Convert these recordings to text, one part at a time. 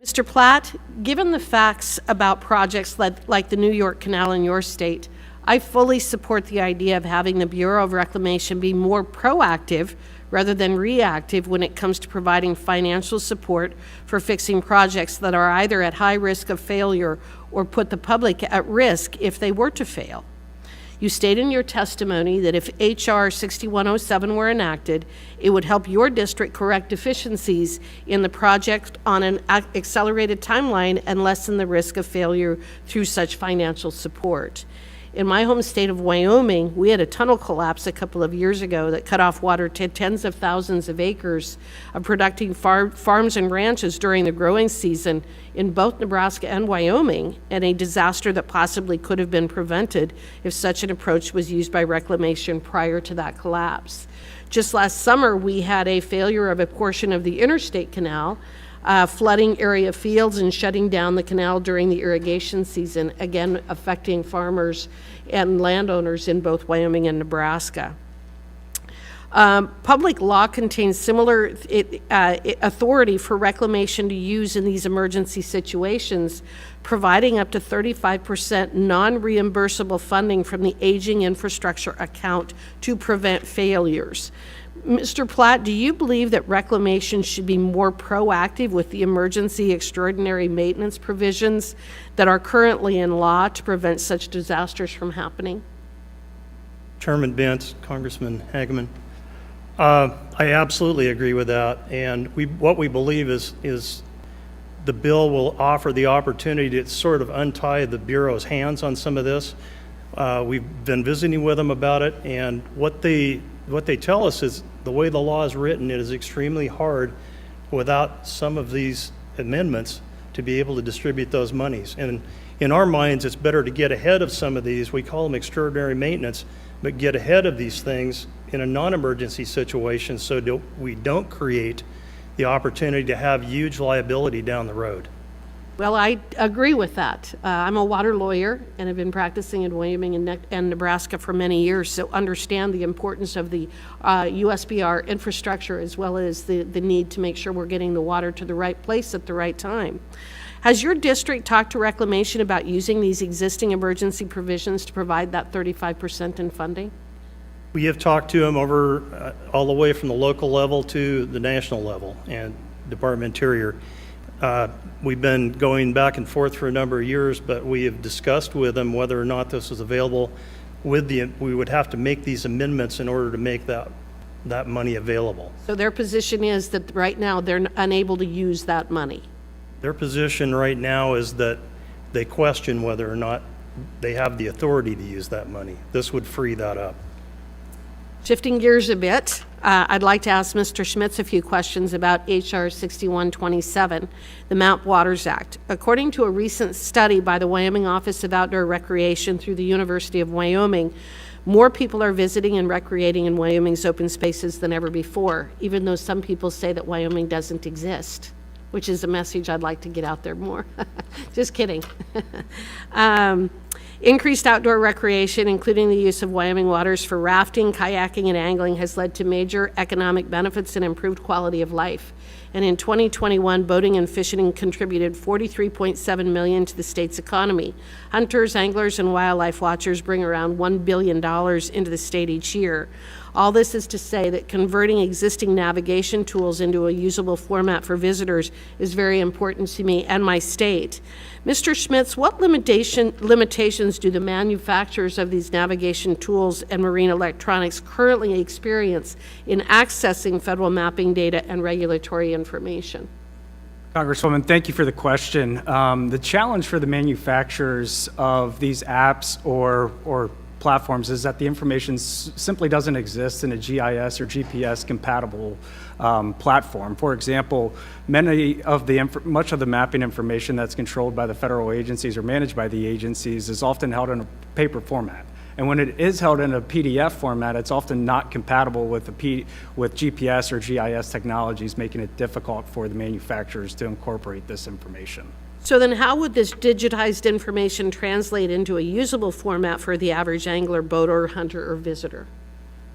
Mr. Platt, given the facts about projects like the New York Canal in your state, I fully support the idea of having the Bureau of Reclamation be more proactive rather than reactive when it comes to providing financial support for fixing projects that are either at high risk of failure or put the public at risk if they were to fail. You state in your testimony that if H.R. 6107 were enacted, it would help your district correct deficiencies in the project on an accelerated timeline and lessen the risk of failure through such financial support. In my home state of Wyoming, we had a tunnel collapse a couple of years ago that cut off water to tens of thousands of acres of producing farms and ranches during the growing season in both Nebraska and Wyoming, and a disaster that possibly could have been prevented if such an approach was used by reclamation prior to that collapse. Just last summer, we had a failure of a portion of the interstate canal, flooding area fields and shutting down the canal during the irrigation season, again affecting farmers and landowners in both Wyoming and Nebraska. Public law contains similar authority for reclamation to use in these emergency situations, providing up to 35% non-reimbursable funding from the aging infrastructure account to prevent failures. Mr. Platt, do you believe that reclamation should be more proactive with the emergency extraordinary maintenance provisions that are currently in law to prevent such disasters from happening? Chairman Bentz, Congressman Hageman, I absolutely agree with that. And what we believe is the bill will offer the opportunity to sort of untie the Bureau's hands on some of this. We've been visiting with them about it, and what they tell us is the way the law is written, it is extremely hard without some of these amendments to be able to distribute those monies. And in our minds, it's better to get ahead of some of these. We call them extraordinary maintenance, but get ahead of these things in a non-emergency situation so we don't create the opportunity to have huge liability down the road. Well, I agree with that. I'm a water lawyer and have been practicing in Wyoming and Nebraska for many years, so understand the importance of the USBR infrastructure as well as the need to make sure we're getting the water to the right place at the right time. Has your district talked to Reclamation about using these existing emergency provisions to provide that 35% in funding? We have talked to them over all the way from the local level to the national level and Department of Interior. We've been going back and forth for a number of years, but we have discussed with them whether or not this is available. We would have to make these amendments in order to make that money available. So their position is that right now they're unable to use that money? Their position right now is that they question whether or not they have the authority to use that money. This would free that up. Shifting gears a bit, I'd like to ask Mr. Schmitz a few questions about H.R. 6127, the MAPWaters Act. According to a recent study by the Wyoming Office of Outdoor Recreation through the University of Wyoming, more people are visiting and recreating in Wyoming's open spaces than ever before, even though some people say that Wyoming doesn't exist, which is a message I'd like to get out there more. Just kidding. Increased outdoor recreation, including the use of Wyoming waters for rafting, kayaking, and angling, has led to major economic benefits and improved quality of life. And in 2021, boating and fishing contributed $43.7 million to the state's economy. Hunters, anglers, and wildlife watchers bring around $1 billion into the state each year. All this is to say that converting existing navigation tools into a usable format for visitors is very important to me and my state. Mr. Schmitz, what limitations do the manufacturers of these navigation tools and marine electronics currently experience in accessing federal mapping data and regulatory information? Congresswoman, thank you for the question. The challenge for the manufacturers of these apps or platforms is that the information simply doesn't exist in a GIS or GPS compatible platform. For example, much of the mapping information that's controlled by the federal agencies or managed by the agencies is often held in a paper format. And when it is held in a PDF format, it's often not compatible with GPS or GIS technologies, making it difficult for the manufacturers to incorporate this information. So then how would this digitized information translate into a usable format for the average angler, boater, hunter, or visitor?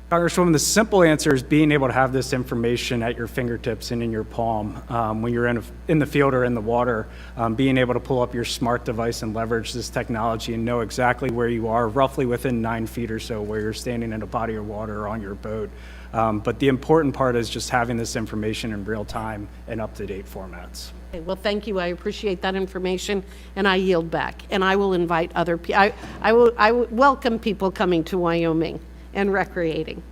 Congresswoman, the simple answer is being able to have this information at your fingertips and in your palm when you're in the field or in the water, being able to pull up your smart device and leverage this technology and know exactly where you are, roughly within 9 feet or so, where you're standing in a body of water or on your boat. But the important part is just having this information in real time and up-to-date formats. Okay, well, thank you. I appreciate that information, and I yield back. And I will invite other people. I will welcome people coming to Wyoming and recreating.